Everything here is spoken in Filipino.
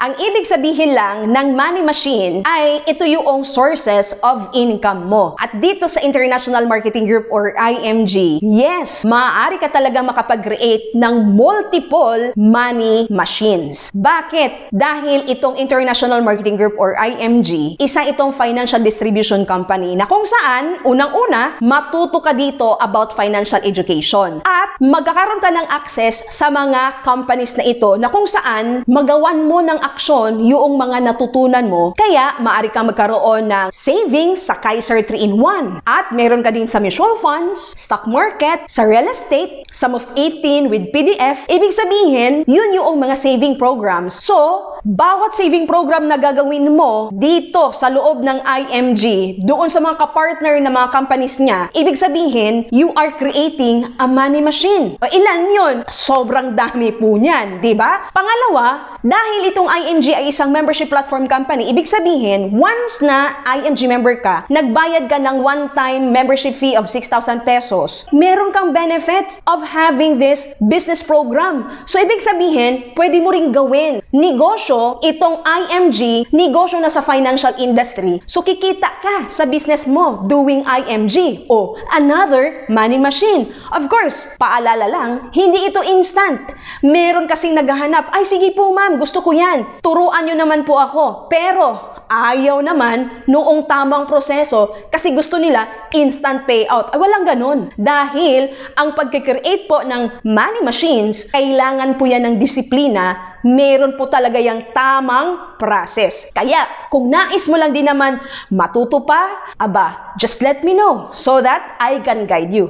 Ang ibig sabihin lang ng money machine ay ito yung sources of income mo. At dito sa International Marketing Group or IMG, yes, maaari ka talaga makapag-create ng multiple money machines. Bakit? Dahil itong International Marketing Group or IMG, isa itong financial distribution company na kung saan, unang-una, matuto ka dito about financial education. At magkakaroon ka ng access sa mga companies na ito na kung saan magawan mo ng aksyon yung mga natutunan mo. Kaya, maaari kang magkaroon ng savings sa Kaiser 3-in-1. At meron ka din sa mutual funds, stock market, sa real estate, sa Most 18 with PDF. Ibig sabihin, yun yung mga saving programs. So, bawat saving program na gagawin mo dito sa loob ng IMG, doon sa mga kapartner na mga companies niya, ibig sabihin, you are creating a money machine. O ilan yun? Sobrang dami po niyan, di ba? Pangalawa, dahil itong IMG ay isang membership platform company, ibig sabihin, once na IMG member ka, nagbayad ka ng one-time membership fee of 6,000 pesos, meron kang benefits of having this business program. So, ibig sabihin, pwede mo ring gawin negosyo, itong IMG, negosyo na sa financial industry. So, kikita ka sa business mo doing IMG o another money machine. Of course, paalala lang, hindi ito instant. Meron kasing naghahanap, ay sige po ma'am, gusto ko yan. Turuan nyo naman po ako. Pero, ayaw naman noong tamang proseso kasi gusto nila instant payout. Ay, walang ganun. Dahil ang pagkikreate po ng money machines, kailangan po yan ng disiplina. Meron po talaga yung tamang process. Kaya, kung nais mo lang din naman matuto pa, aba, just let me know so that I can guide you.